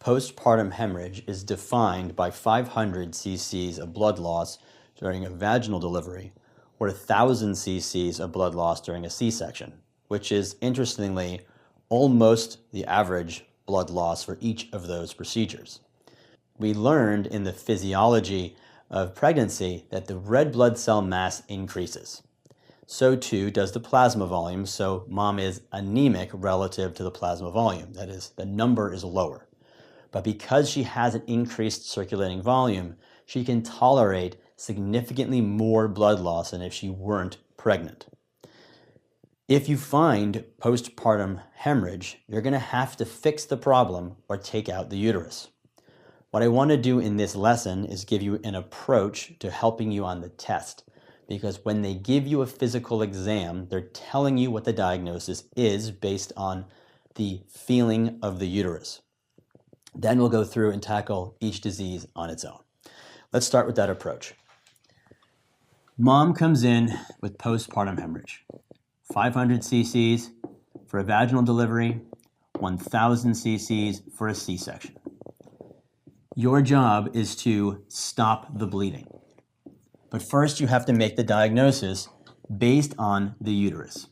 Postpartum hemorrhage is defined by 500 cc's of blood loss during a vaginal delivery or 1,000 cc's of blood loss during a C-section, which is, interestingly, almost the average blood loss for each of those procedures. We learned in the physiology of pregnancy that the red blood cell mass increases. So too does the plasma volume, so mom is anemic relative to the plasma volume. That is, the number is lower. But because she has an increased circulating volume, she can tolerate significantly more blood loss than if she weren't pregnant. If you find postpartum hemorrhage, you're going to have to fix the problem or take out the uterus. What I want to do in this lesson is give you an approach to helping you on the test, because when they give you a physical exam, they're telling you what the diagnosis is based on the feeling of the uterus. Then we'll go through and tackle each disease on its own. Let's start with that approach. Mom comes in with postpartum hemorrhage. 500 cc's for a vaginal delivery, 1,000 cc's for a C-section. Your job is to stop the bleeding. But first you have to make the diagnosis based on the uterus.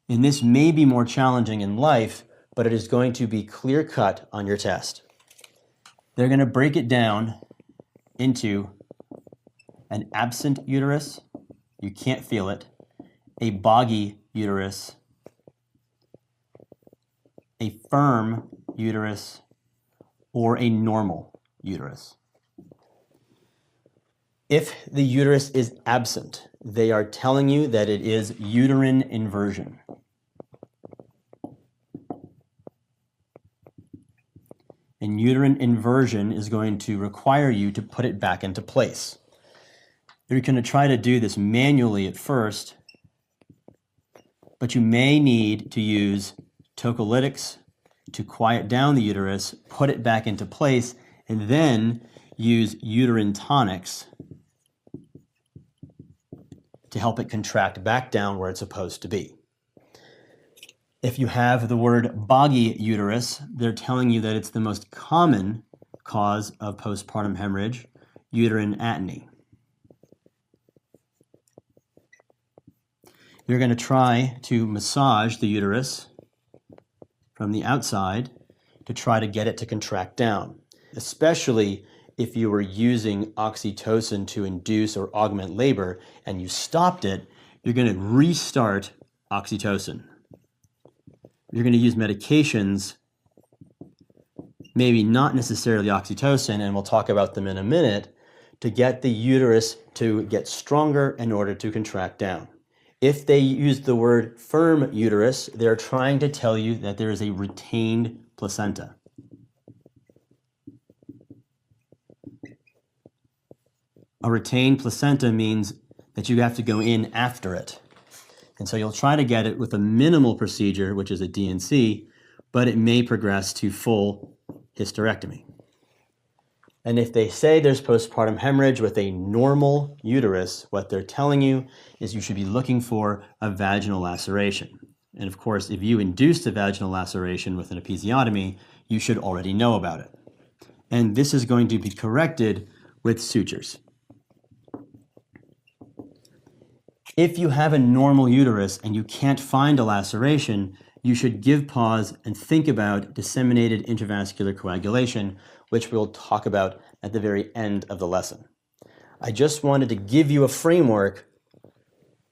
And this may be more challenging in life, but it is going to be clear-cut on your test. They're going to break it down into an absent uterus, you can't feel it, a boggy uterus, a firm uterus, or a normal uterus. If the uterus is absent, they are telling you that it is uterine inversion. And uterine inversion is going to require you to put it back into place. You're going to try to do this manually at first, but you may need to use tocolytics to quiet down the uterus, put it back into place, and then use uterine tonics to help it contract back down where it's supposed to be. If you have the word boggy uterus, they're telling you that it's the most common cause of postpartum hemorrhage, uterine atony. You're going to try to massage the uterus from the outside to try to get it to contract down, especially if you were using oxytocin to induce or augment labor and you stopped it, you're going to restart oxytocin. You're going to use medications, maybe not necessarily oxytocin, and we'll talk about them in a minute, to get the uterus to get stronger in order to contract down. If they use the word firm uterus, they're trying to tell you that there is a retained placenta. A retained placenta means that you have to go in after it. And so you'll try to get it with a minimal procedure, which is a D&C, but it may progress to full hysterectomy. And if they say there's postpartum hemorrhage with a normal uterus, what they're telling you is you should be looking for a vaginal laceration. And of course, if you induced a vaginal laceration with an episiotomy, you should already know about it. And this is going to be corrected with sutures. If you have a normal uterus and you can't find a laceration, you should give pause and think about disseminated intravascular coagulation, which we'll talk about at the very end of the lesson. I just wanted to give you a framework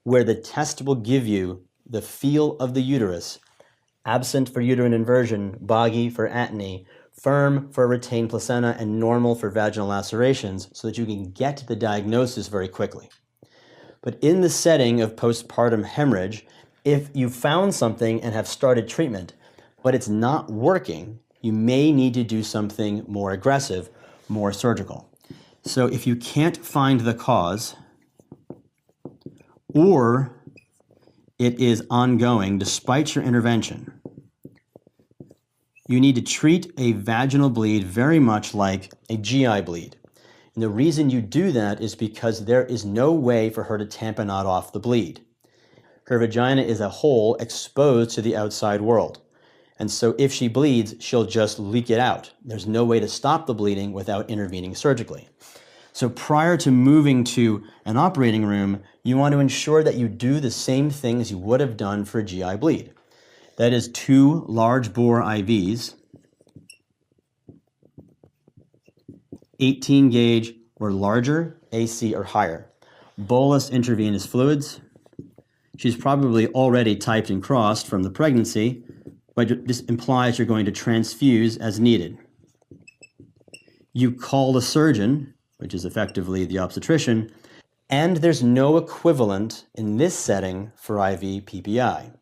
where the test will give you the feel of the uterus, absent for uterine inversion, boggy for atony, firm for retained placenta, and normal for vaginal lacerations, so that you can get to the diagnosis very quickly. But in the setting of postpartum hemorrhage, if you found something and have started treatment, but it's not working, you may need to do something more aggressive, more surgical. So if you can't find the cause, or it is ongoing despite your intervention, you need to treat a vaginal bleed very much like a GI bleed. And the reason you do that is because there is no way for her to tamponade off the bleed. Her vagina is a hole exposed to the outside world. And so if she bleeds, she'll just leak it out. There's no way to stop the bleeding without intervening surgically. So prior to moving to an operating room, you want to ensure that you do the same things you would have done for a GI bleed. That is 2 large bore IVs, 18 gauge or larger, AC or higher. Bolus intravenous fluids. She's probably already typed and crossed from the pregnancy, but this implies you're going to transfuse as needed. You call the surgeon, which is effectively the obstetrician, and there's no equivalent in this setting for IV PPI.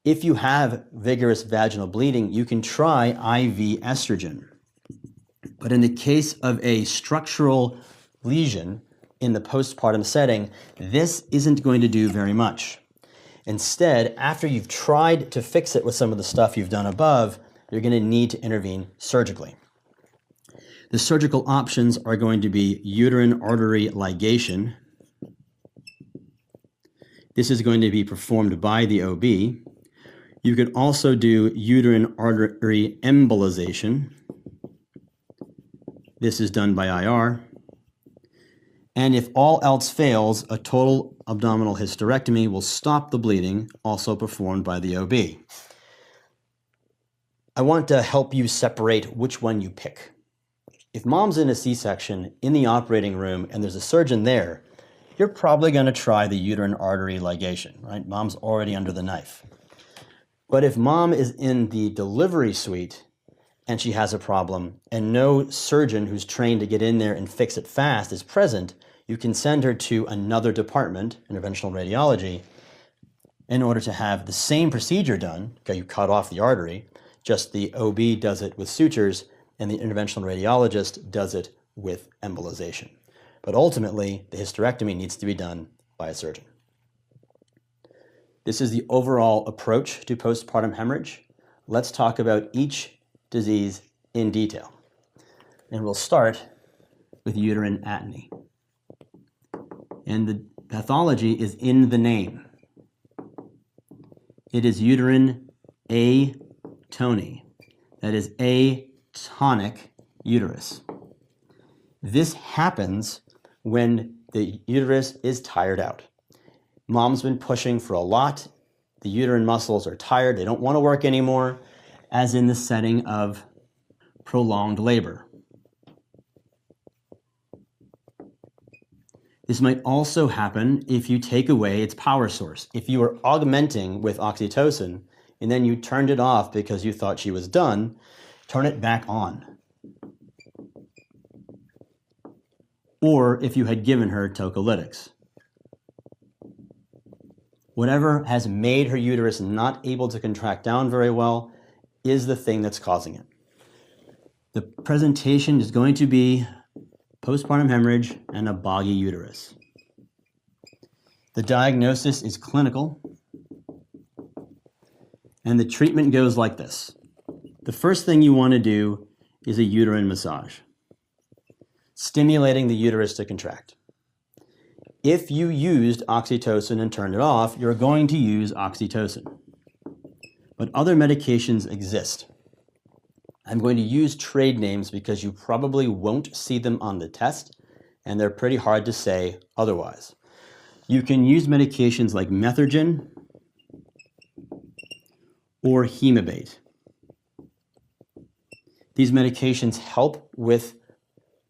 If you have vigorous vaginal bleeding, you can try IV estrogen. But in the case of a structural lesion in the postpartum setting, this isn't going to do very much. Instead, after you've tried to fix it with some of the stuff you've done above, you're going to need to intervene surgically. The surgical options are going to be uterine artery ligation. This is going to be performed by the OB. You could also do uterine artery embolization. This is done by IR. And if all else fails, a total abdominal hysterectomy will stop the bleeding, also performed by the OB. I want to help you separate which one you pick. If mom's in a C-section in the operating room and there's a surgeon there, you're probably going to try the uterine artery ligation, right? Mom's already under the knife. But if mom is in the delivery suite and she has a problem and no surgeon who's trained to get in there and fix it fast is present, you can send her to another department, interventional radiology, in order to have the same procedure done. Okay, you cut off the artery, just the OB does it with sutures and the interventional radiologist does it with embolization. But ultimately, the hysterectomy needs to be done by a surgeon. This is the overall approach to postpartum hemorrhage. Let's talk about each disease in detail. And we'll start with uterine atony. And the pathology is in the name. It is uterine atony. That is atonic uterus. This happens when the uterus is tired out. Mom's been pushing for a lot. The uterine muscles are tired. They don't want to work anymore, as in the setting of prolonged labor. This might also happen if you take away its power source. If you were augmenting with oxytocin and then you turned it off because you thought she was done, turn it back on. Or if you had given her tocolytics. Whatever has made her uterus not able to contract down very well is the thing that's causing it. The presentation is going to be postpartum hemorrhage and a boggy uterus. The diagnosis is clinical, and the treatment goes like this. The first thing you want to do is a uterine massage, stimulating the uterus to contract. If you used oxytocin and turned it off, you're going to use oxytocin. But other medications exist. I'm going to use trade names because you probably won't see them on the test, and they're pretty hard to say otherwise. You can use medications like Methergin or Hemorrhage. These medications help with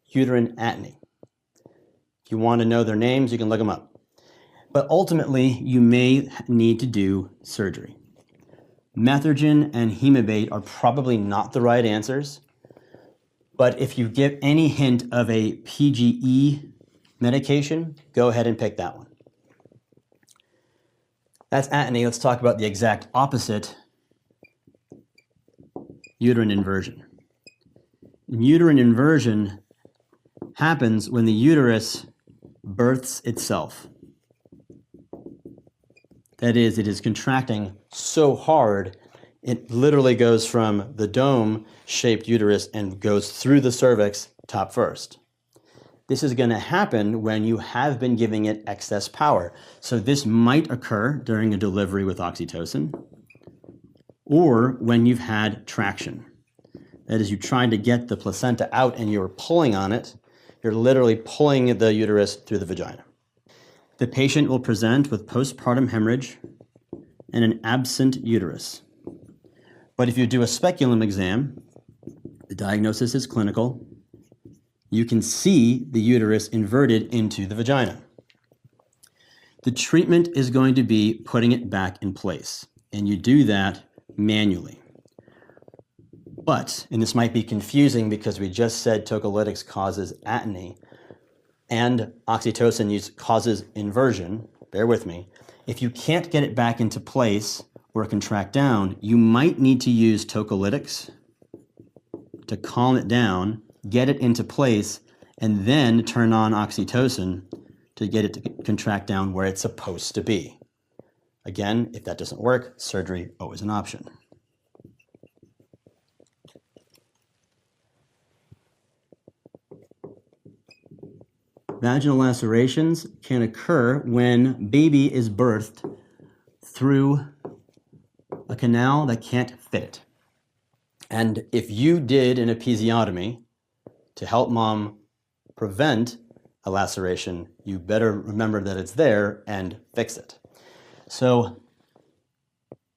uterine atony. If you want to know their names, you can look them up. But ultimately, you may need to do surgery. Methergin and Hemorrhage are probably not the right answers, but if you give any hint of a PGE medication, go ahead and pick that one. That's atony. Let's talk about the exact opposite, uterine inversion. Uterine inversion happens when the uterus births itself. That is, it is contracting so hard, it literally goes from the dome-shaped uterus and goes through the cervix top first. This is going to happen when you have been giving it excess power. So this might occur during a delivery with oxytocin. or when you've had traction. That is, you tried to get the placenta out and you're pulling on it. You're literally pulling the uterus through the vagina. The patient will present with postpartum hemorrhage and an absent uterus. But if you do a speculum exam, the diagnosis is clinical. You can see the uterus inverted into the vagina. The treatment is going to be putting it back in place, and you do that manually. But, and this might be confusing because we just said tocolytics causes atony and oxytocin use causes inversion, bear with me. If you can't get it back into place or contract down, you might need to use tocolytics to calm it down, get it into place, and then turn on oxytocin to get it to contract down where it's supposed to be. Again, if that doesn't work, surgery always an option. Vaginal lacerations can occur when baby is birthed through a canal that can't fit it. And if you did an episiotomy to help mom prevent a laceration, you better remember that it's there and fix it. So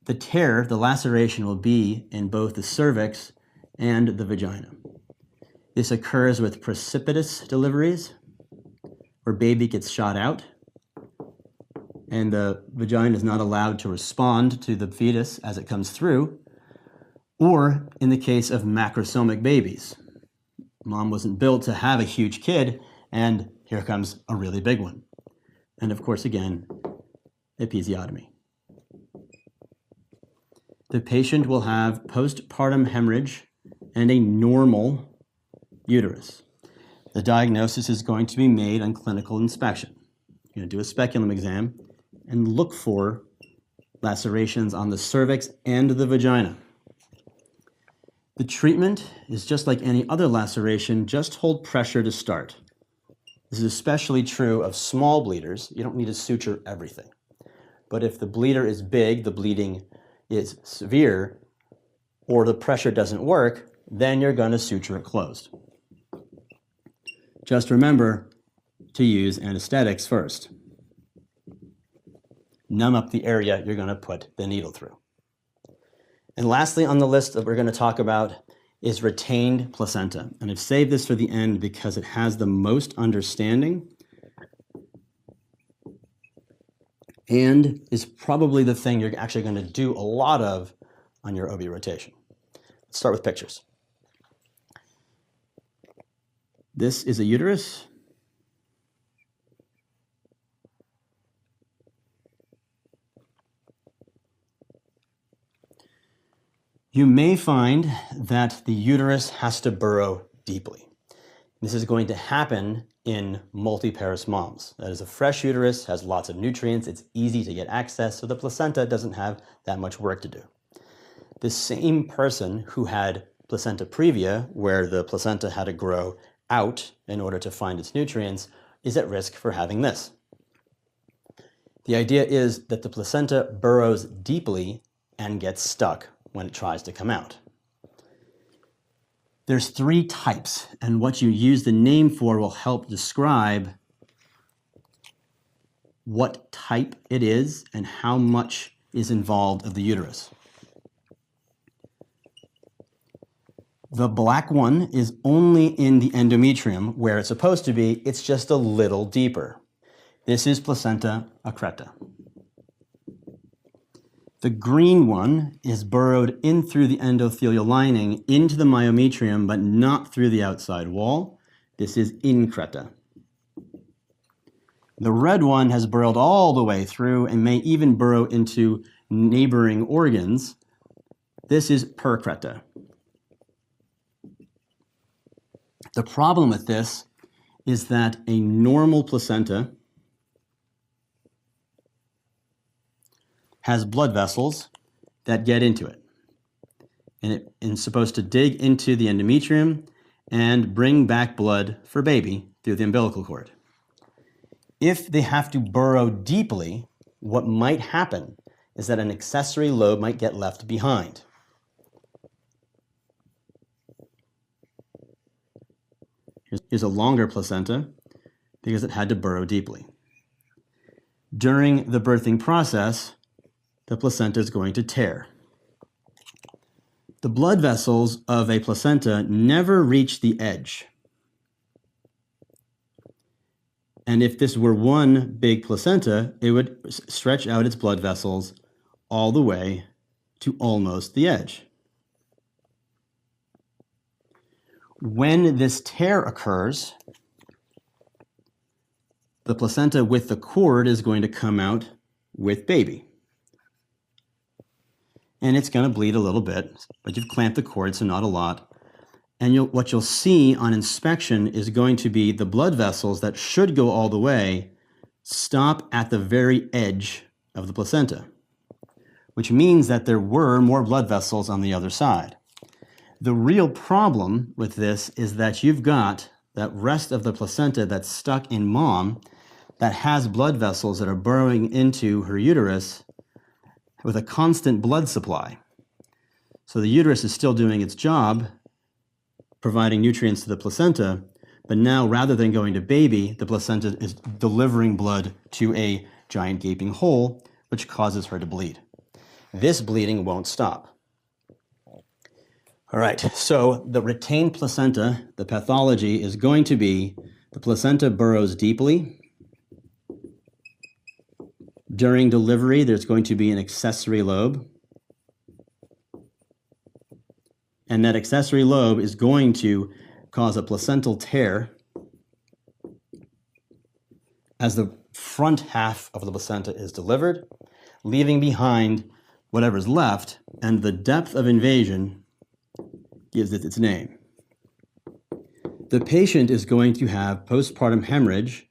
the tear, the laceration, will be in both the cervix and the vagina. This occurs with precipitous deliveries, where baby gets shot out and the vagina is not allowed to respond to the fetus as it comes through, or in the case of macrosomic babies. Mom wasn't built to have a huge kid, and here comes a really big one. And of course, again, episiotomy. The patient will have postpartum hemorrhage and a normal uterus. The diagnosis is going to be made on clinical inspection. You're going to do a speculum exam and look for lacerations on the cervix and the vagina. The treatment is just like any other laceration, just hold pressure to start. This is especially true of small bleeders. You don't need to suture everything. But if the bleeder is big, the bleeding is severe, or the pressure doesn't work, then you're going to suture it closed. Just remember to use anesthetics first. Numb up the area you're going to put the needle through. And lastly on the list that we're going to talk about is retained placenta. And I've saved this for the end because it has the most understanding and is probably the thing you're actually going to do a lot of on your OB rotation. Let's start with pictures. This is a uterus. You may find that the uterus has to burrow deeply. This is going to happen in multiparous moms. That is, a fresh uterus has lots of nutrients, it's easy to get access, so the placenta doesn't have that much work to do. The same person who had placenta previa, where the placenta had to grow out in order to find its nutrients, is at risk for having this. The idea is that the placenta burrows deeply and gets stuck when it tries to come out. There's 3 types, and what you use the name for will help describe what type it is and how much is involved of the uterus. The black one is only in the endometrium where it's supposed to be, it's just a little deeper. This is placenta accreta. The green one is burrowed in through the endothelial lining into the myometrium, but not through the outside wall. This is increta. The red one has burrowed all the way through and may even burrow into neighboring organs. This is percreta. The problem with this is that a normal placenta has blood vessels that get into it. And it's supposed to dig into the endometrium and bring back blood for baby through the umbilical cord. If they have to burrow deeply, what might happen is that an accessory lobe might get left behind. Here's a longer placenta because it had to burrow deeply. During the birthing process, the placenta is going to tear. The blood vessels of a placenta never reach the edge. And if this were one big placenta, it would stretch out its blood vessels all the way to almost the edge. When this tear occurs, the placenta with the cord is going to come out with baby. And it's going to bleed a little bit, but you've clamped the cord, so not a lot. And what you'll see on inspection is going to be the blood vessels that should go all the way stop at the very edge of the placenta, which means that there were more blood vessels on the other side. The real problem with this is that you've got that rest of the placenta that's stuck in mom that has blood vessels that are burrowing into her uterus with a constant blood supply. So the uterus is still doing its job, providing nutrients to the placenta, but now rather than going to baby, the placenta is delivering blood to a giant gaping hole, which causes her to bleed. This bleeding won't stop. All right, so the retained placenta, the pathology is going to be the placenta burrows deeply. During delivery, there's going to be an accessory lobe. And that accessory lobe is going to cause a placental tear as the front half of the placenta is delivered, leaving behind whatever's left, and the depth of invasion gives it its name. The patient is going to have postpartum hemorrhage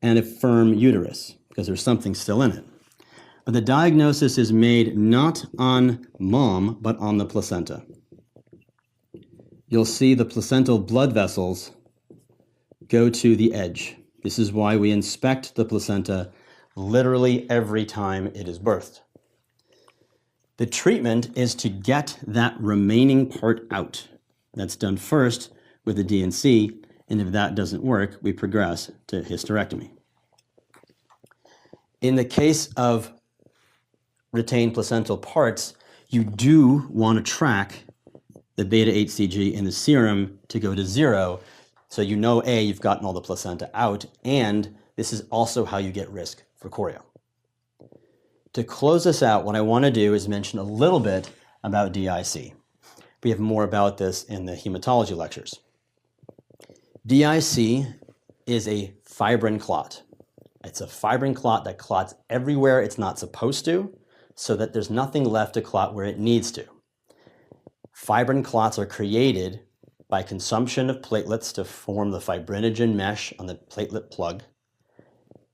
and a firm uterus because there's something still in it. But the diagnosis is made not on mom, but on the placenta. You'll see the placental blood vessels go to the edge. This is why we inspect the placenta literally every time it is birthed. The treatment is to get that remaining part out. That's done first with the D&C, and if that doesn't work, we progress to hysterectomy. In the case of retained placental parts, you do want to track the beta-HCG in the serum to go to 0, so you know, A, you've gotten all the placenta out, and this is also how you get risk for choreo. To close this out, what I want to do is mention a little bit about DIC. We have more about this in the hematology lectures. DIC is a fibrin clot. It's a fibrin clot that clots everywhere it's not supposed to, so that there's nothing left to clot where it needs to. Fibrin clots are created by consumption of platelets to form the fibrinogen mesh on the platelet plug,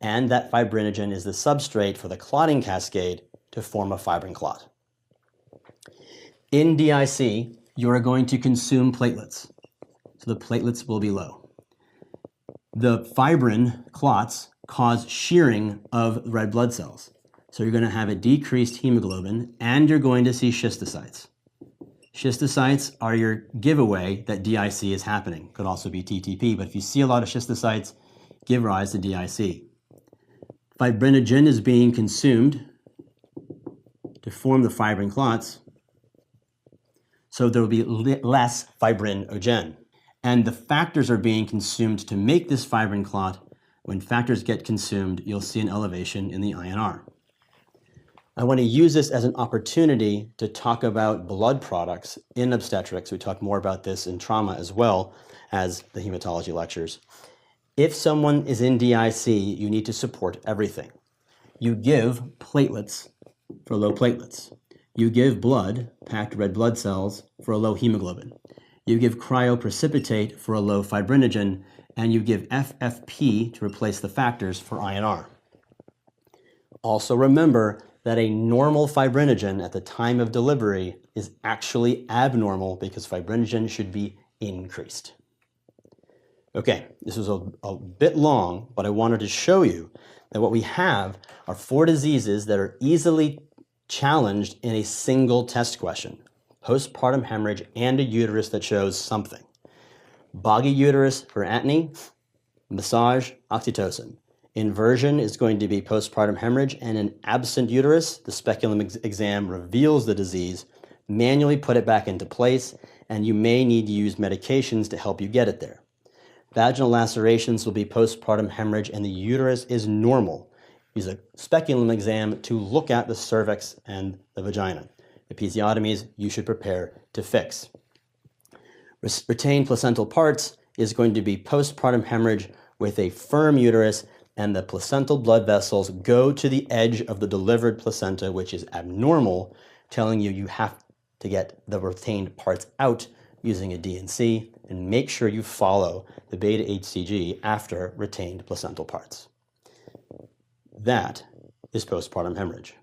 and that fibrinogen is the substrate for the clotting cascade to form a fibrin clot. In DIC, you are going to consume platelets, so the platelets will be low. The fibrin clots cause shearing of red blood cells, so you're going to have a decreased hemoglobin, and you're going to see schistocytes. Schistocytes are your giveaway that DIC is happening. Could also be TTP, but if you see a lot of schistocytes, give rise to DIC. Fibrinogen is being consumed to form the fibrin clots, so there will be less fibrinogen. And the factors are being consumed to make this fibrin clot. When factors get consumed, you'll see an elevation in the INR. I want to use this as an opportunity to talk about blood products in obstetrics. We talk more about this in trauma as well as the hematology lectures. If someone is in DIC, you need to support everything. You give platelets for low platelets. You give blood, packed red blood cells, for a low hemoglobin. You give cryoprecipitate for a low fibrinogen, and you give FFP to replace the factors for INR. Also remember that a normal fibrinogen at the time of delivery is actually abnormal because fibrinogen should be increased. Okay, this was a bit long, but I wanted to show you that what we have are 4 diseases that are easily challenged in a single test question. Postpartum hemorrhage and a uterus that shows something. Boggy uterus for atony, massage, oxytocin. Inversion is going to be postpartum hemorrhage, and an absent uterus, the speculum exam reveals the disease. Manually put it back into place, and you may need to use medications to help you get it there. Vaginal lacerations will be postpartum hemorrhage, and the uterus is normal. Use a speculum exam to look at the cervix and the vagina. Episiotomies you should prepare to fix. Retained placental parts is going to be postpartum hemorrhage with a firm uterus, and the placental blood vessels go to the edge of the delivered placenta, which is abnormal, telling you you have to get the retained parts out using a D&C, and make sure you follow the beta HCG after retained placental parts. That is postpartum hemorrhage.